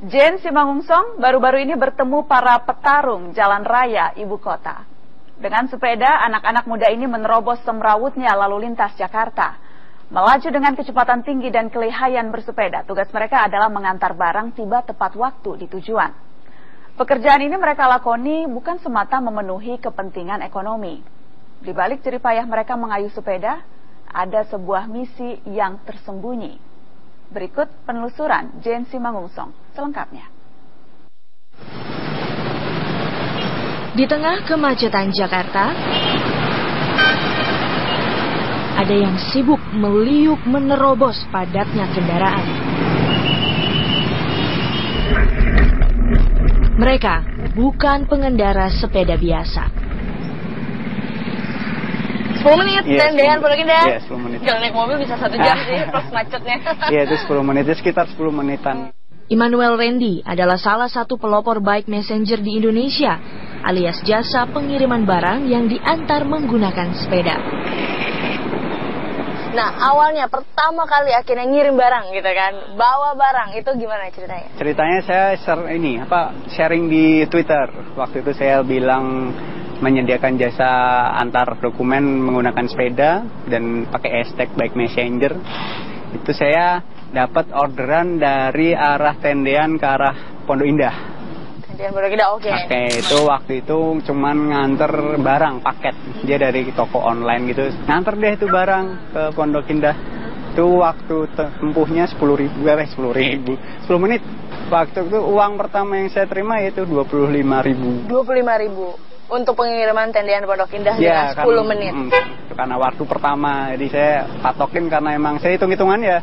Jane Simangungsong baru-baru ini bertemu para petarung jalan raya ibu kota. Dengan sepeda, anak-anak muda ini menerobos semrawutnya lalu lintas Jakarta. Melaju dengan kecepatan tinggi dan kelihayan bersepeda, tugas mereka adalah mengantar barang tiba tepat waktu di tujuan. Pekerjaan ini mereka lakoni bukan semata memenuhi kepentingan ekonomi. Di balik jerih payah mereka mengayuh sepeda, ada sebuah misi yang tersembunyi. Berikut penelusuran Jane Simangungsong selengkapnya. Di tengah kemacetan Jakarta, ada yang sibuk meliuk menerobos padatnya kendaraan. Mereka bukan pengendara sepeda biasa. 10 menit, tendean Pondok Indah. Iya, 10 menit. Jangan naik mobil bisa 1 jam sih, plus macetnya. Iya, itu 10 menit, itu sekitar 10 menitan. Immanuel Randy adalah salah satu pelopor bike messenger di Indonesia, alias jasa pengiriman barang yang diantar menggunakan sepeda. Nah, awalnya pertama kali akhirnya ngirim barang gitu kan, bawa barang, itu gimana ceritanya? Ceritanya saya sharing di Twitter. Waktu itu saya bilang menyediakan jasa antar dokumen menggunakan sepeda dan pakai hashtag bike messenger. Itu saya dapat orderan dari arah Tendean ke arah Pondok Indah. Tendean Pondok Indah, oke. Oke, itu waktu itu cuman nganter barang paket. Dia dari toko online gitu. Nganter deh itu barang ke Pondok Indah. Itu waktu tempuhnya 10 menit. Waktu itu uang pertama yang saya terima yaitu 25.000. 25.000 untuk pengiriman Tendean Pondok Indah dengan 10 menit. Karena waktu pertama, jadi saya patokin karena emang saya hitung-hitungan ya.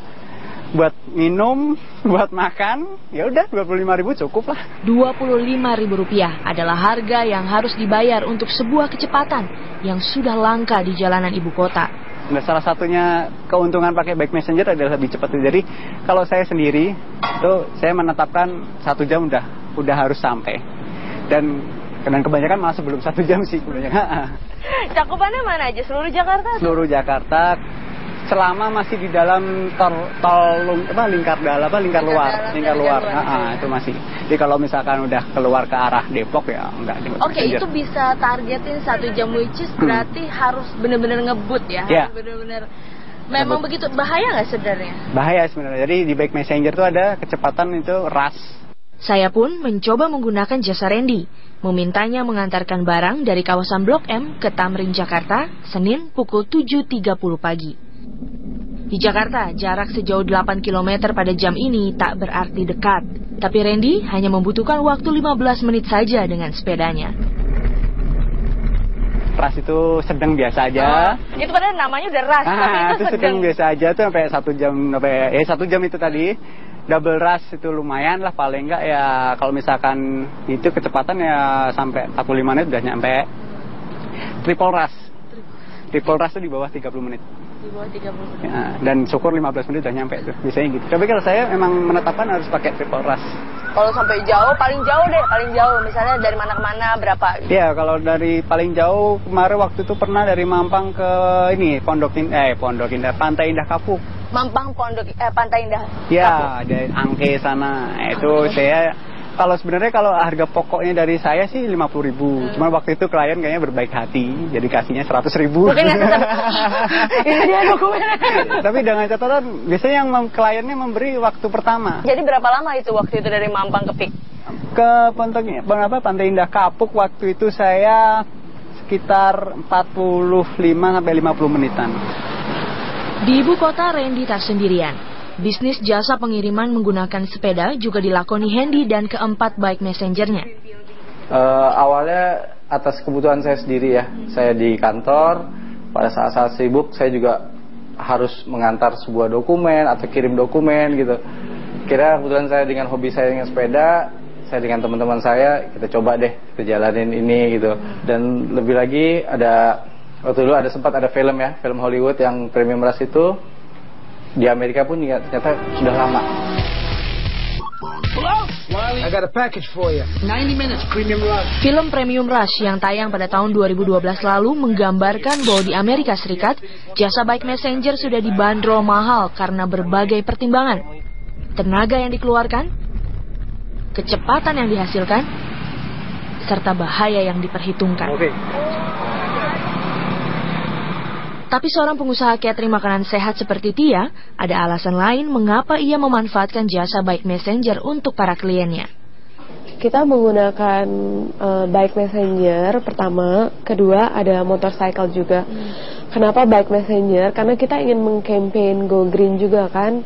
Buat minum, buat makan, ya udah 25.000 cukup lah. Rp25.000 adalah harga yang harus dibayar untuk sebuah kecepatan yang sudah langka di jalanan ibu kota. Nah, salah satunya keuntungan pakai bike messenger adalah lebih cepat. Jadi kalau saya sendiri itu saya menetapkan 1 jam udah harus sampai. Dan kebanyakan malah sebelum 1 jam sih kebanyakan. Cakupannya mana aja? Seluruh Jakarta? Seluruh Jakarta. Selama masih di dalam lingkar luar. Itu masih. Jadi kalau misalkan udah keluar ke arah Depok ya enggak. Oke, itu bisa targetin 1 jam, which is berarti harus benar-benar ngebut ya. Yeah. Benar-benar. Memang begitu bahaya nggak sebenarnya? Bahaya sebenarnya. Jadi di bike messenger itu ada kecepatan itu rush. Saya pun mencoba menggunakan jasa Randy, memintanya mengantarkan barang dari kawasan Blok M ke Tamrin, Jakarta, Senin pukul 7.30 pagi. Di Jakarta, jarak sejauh 8 km pada jam ini tak berarti dekat. Tapi Randy hanya membutuhkan waktu 15 menit saja dengan sepedanya. Ras itu sedang biasa aja. Itu padahal namanya udah ras, tapi itu sedang biasa aja tuh sampai 1 jam, 1 jam itu tadi. Double rush itu lumayan lah, paling enggak ya kalau misalkan itu kecepatan ya sampai 45 menit udah nyampe. Triple rush itu di bawah 30 menit. Di bawah 30 menit. Ya, dan syukur 15 menit udah nyampe tuh, biasanya gitu. Tapi kalau saya memang menetapkan harus pakai triple rush. Kalau sampai jauh, paling jauh misalnya dari mana ke mana berapa? Iya, kalau dari paling jauh kemarin waktu itu pernah dari Mampang ke Pondok Indah, Pantai Indah Kapuk. Mampang Pantai Indah. Ya, dari Angke sana. Itu saya kalau harga pokoknya dari saya sih 50.000. Cuma waktu itu klien kayaknya berbaik hati, jadi kasihnya 100.000. Mungkin ini dia dokumennya. Tapi dengan catatan biasanya yang kliennya memberi waktu pertama. Jadi berapa lama itu waktu itu dari Mampang ke Pik? Ke Pantai Indah Kapuk waktu itu saya sekitar 45 sampai 50 menitan. Di ibu kota, Randy tak sendirian. Bisnis jasa pengiriman menggunakan sepeda juga dilakoni Hendy dan keempat bike messengernya. Awalnya atas kebutuhan saya sendiri ya. Saya di kantor, pada saat-saat sibuk saya juga harus mengantar sebuah dokumen atau kirim dokumen gitu. Kira kebetulan saya dengan hobi saya dengan sepeda, saya dengan teman-teman saya, kita coba deh, kita jalanin ini gitu. Dan lebih lagi waktu dulu sempat ada film Hollywood yang premium rush itu. Di Amerika pun ternyata sudah lama. I got a package for you. 90 minutes premium rush. Film Premium Rush yang tayang pada tahun 2012 lalu menggambarkan bahwa di Amerika Serikat, jasa bike messenger sudah dibanderol mahal karena berbagai pertimbangan. Tenaga yang dikeluarkan, kecepatan yang dihasilkan, serta bahaya yang diperhitungkan. Tapi seorang pengusaha catering makanan sehat seperti Tia, ada alasan lain mengapa ia memanfaatkan jasa Bike Messenger untuk para kliennya. Kita menggunakan Bike Messenger pertama, kedua ada motorcycle juga. Kenapa Bike Messenger? Karena kita ingin mengkampanye Go Green juga kan.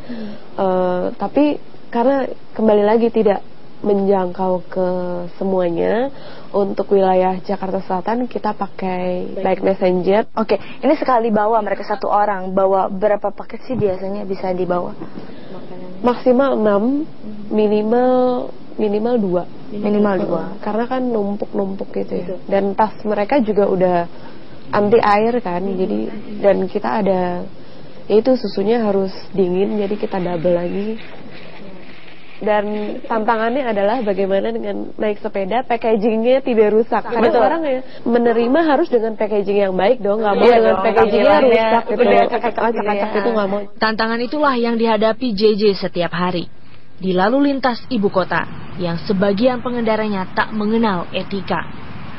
Tapi karena kembali lagi tidak menjangkau ke semuanya, untuk wilayah Jakarta Selatan kita pakai Bike Messenger. Oke, ini sekali bawa mereka satu orang, bawa berapa paket sih biasanya bisa dibawa? Maksimal 6, minimal 2. Minimal 2. Karena kan numpuk gitu ya. Dan tas mereka juga udah anti air kan, jadi dan kita ada, yaitu susunya harus dingin, jadi kita double lagi. Dan tantangannya adalah bagaimana dengan naik sepeda packagingnya tidak rusak. Karena orang ya menerima harus dengan packaging yang baik dong, nggak mau dengan packagingnya rusak gitu, acak-acak itu nggak mau. Tantangan itulah yang dihadapi JJ setiap hari di lalu lintas ibu kota yang sebagian pengendaranya tak mengenal etika.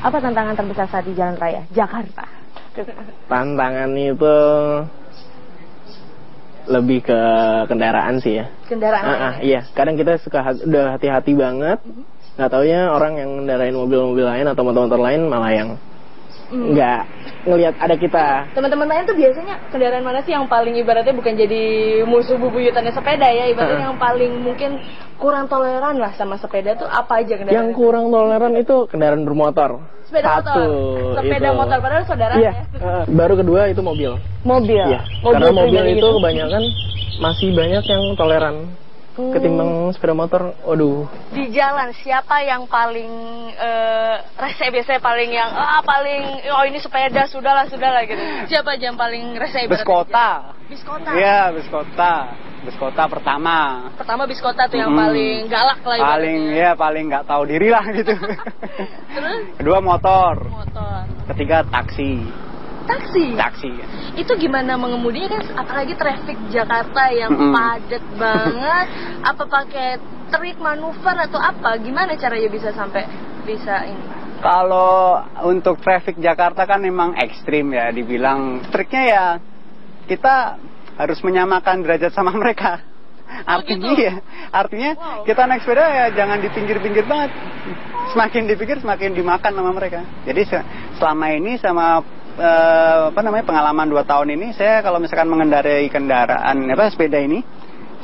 Apa tantangan terbesar saat di jalan raya Jakarta? Tantangan itu lebih ke kendaraan sih ya. Kendaraan? Iya, kadang kita udah hati-hati banget, nggak taunya orang yang ngendarain mobil-mobil lain atau motor-motor lain malah yang nggak ngelihat ada kita. Teman-teman lain tuh biasanya kendaraan mana sih yang paling ibaratnya bukan jadi musuh bubuyutannya sepeda ya, ibaratnya yang paling mungkin kurang toleran lah sama sepeda tuh apa aja kendaraan? Yang kurang toleran itu kendaraan bermotor. Sepeda motor. Sepeda itu. Motor padahal saudaranya. Iya. Baru kedua itu mobil. Mobil. Iya. Karena mobil itu kebanyakan masih banyak yang toleran ketimbang sepeda motor. Waduh. Di jalan siapa yang paling rese, biasanya paling yang ini sepeda sudahlah gitu. Siapa aja yang paling rese? Biskota. Biskota. Iya, biskota. Biskota pertama. Pertama biskota tuh yang paling galak lah ibaratnya. Paling nggak tahu diri lah gitu. Terus? Kedua motor. Motor. Ketiga taksi. Taksi. Itu gimana mengemudinya kan, apalagi traffic Jakarta yang padat banget. Apa pakai trik manuver atau apa? Gimana caranya bisa sampai bisa ini? Kalau untuk traffic Jakarta kan memang ekstrim ya, dibilang triknya ya kita harus menyamakan derajat sama mereka. Artinya kita naik sepeda ya jangan di pinggir-pinggir banget. Semakin di pinggir semakin dimakan sama mereka. Jadi selama ini sama pengalaman 2 tahun ini, saya kalau misalkan mengendarai kendaraan sepeda ini,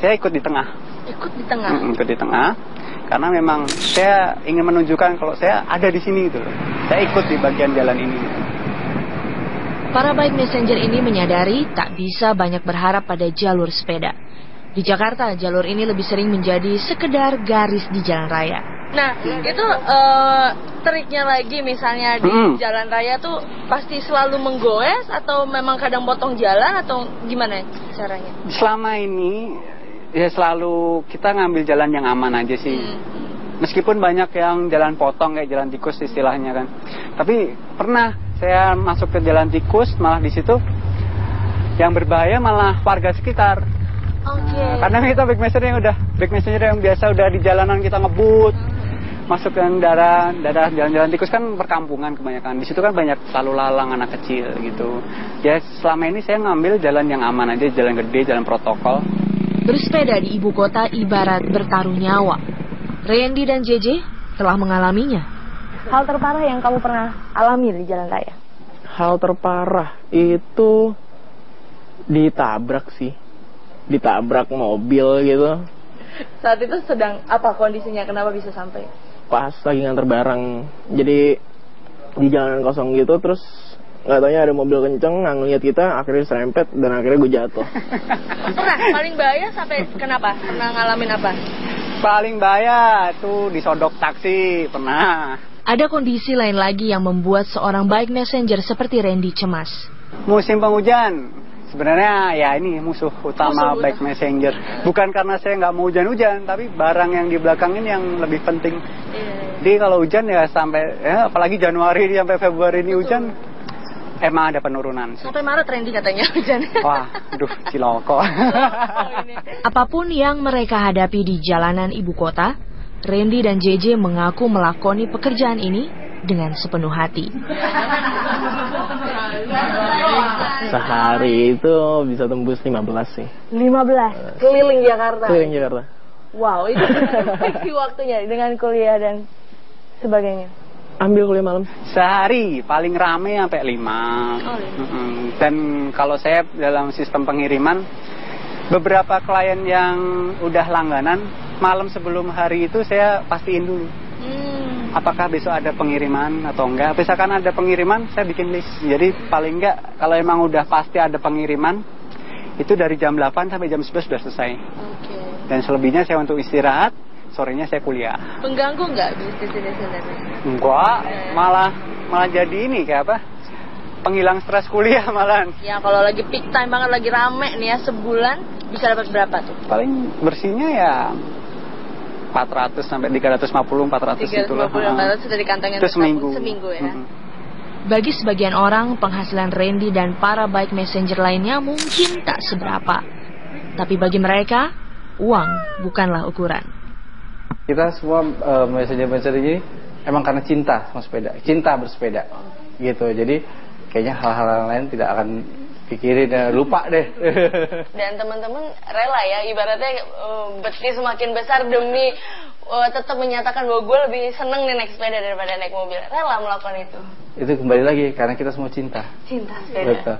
saya ikut di tengah. Ikut di tengah. Ikut di tengah. Karena memang saya ingin menunjukkan kalau saya ada di sini gitu loh. Saya ikut di bagian jalan ini. Para Bike Messenger ini menyadari tak bisa banyak berharap pada jalur sepeda. Di Jakarta, jalur ini lebih sering menjadi sekedar garis di jalan raya. Nah, itu triknya lagi misalnya di jalan raya tuh pasti selalu menggoes atau memang kadang potong jalan atau gimana caranya? Selama ini ya selalu kita ngambil jalan yang aman aja sih. Meskipun banyak yang jalan potong kayak jalan tikus istilahnya kan. Tapi pernah saya masuk ke jalan tikus, malah di situ yang berbahaya malah warga sekitar. Karena kita Bike Messenger yang biasa udah di jalanan kita ngebut, masuk ke daerah jalan-jalan tikus kan perkampungan kebanyakan. Di situ kan banyak lalu lalang anak kecil gitu. Ya selama ini saya ngambil jalan yang aman aja, jalan gede, jalan protokol. Bersepeda di ibu kota ibarat bertaruh nyawa. Randy dan JJ telah mengalaminya. Hal terparah yang kamu pernah alami di jalan raya? Hal terparah itu ditabrak sih. Ditabrak mobil gitu. Saat itu sedang apa kondisinya? Kenapa bisa sampai? Pas lagi nganter barang. Jadi di jalanan kosong gitu, terus nggak taunya ada mobil kenceng ngeliat kita, akhirnya serempet dan akhirnya gue jatuh. Pernah? Paling bahaya sampai kenapa? Pernah ngalamin apa? Paling bahaya tuh disodok taksi, pernah. Ada kondisi lain lagi yang membuat seorang Bike Messenger seperti Randy cemas. Musim penghujan. Sebenarnya ya ini musuh utama Bike Messenger. Bukan karena saya nggak mau hujan-hujan, tapi barang yang di belakang ini yang lebih penting. Jadi kalau hujan ya sampai, apalagi Januari sampai Februari ini hujan, emang ada penurunan. Sampai Maret Randy katanya hujan. Wah, aduh ciloko. Apapun yang mereka hadapi di jalanan ibu kota, Randy dan JJ mengaku melakoni pekerjaan ini dengan sepenuh hati. Sehari itu bisa tembus 15 sih. 15 keliling Jakarta. Keliling Jakarta. Wow, itu fiksi waktunya dengan kuliah dan sebagainya. Ambil kuliah malam. Sehari paling rame sampai 5. Dan kalau saya dalam sistem pengiriman, beberapa klien yang udah langganan, malam sebelum hari itu saya pastiin dulu. Apakah besok ada pengiriman atau enggak. Misalkan ada pengiriman, saya bikin list. Jadi paling enggak, kalau emang udah pasti ada pengiriman, itu dari jam 8 sampai jam 11 sudah selesai. Dan selebihnya saya untuk istirahat, sorenya saya kuliah. Pengganggu nggak bisnis ini sebenarnya? Enggak, malah jadi ini kayak apa? Penghilang stres kuliah malahan. Ya kalau lagi peak time banget, lagi rame nih ya, sebulan bisa dapat berapa tuh? Paling bersihnya ya 400 sampai 350, 400 itulah. 350, 400 sudah di kantongnya itu seminggu ya. Bagi sebagian orang, penghasilan Randy dan para bike messenger lainnya mungkin tak seberapa. Tapi bagi mereka, uang bukanlah ukuran. Kita semua messenger ini emang karena cinta sama sepeda, cinta bersepeda gitu. Jadi kayaknya hal-hal lain tidak akan pikirin, lupa deh. Dan teman-teman rela ya, ibaratnya betis semakin besar demi tetap menyatakan bahwa gue lebih seneng nih naik sepeda daripada naik mobil. Rela melakukan itu. Itu kembali lagi karena kita semua cinta. Cinta sepeda. Betul.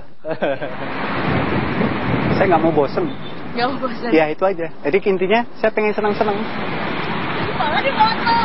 Saya nggak mau bosen. Nggak mau bosen. Ya itu aja. Jadi intinya saya pengen senang-senang. Malah dipoto.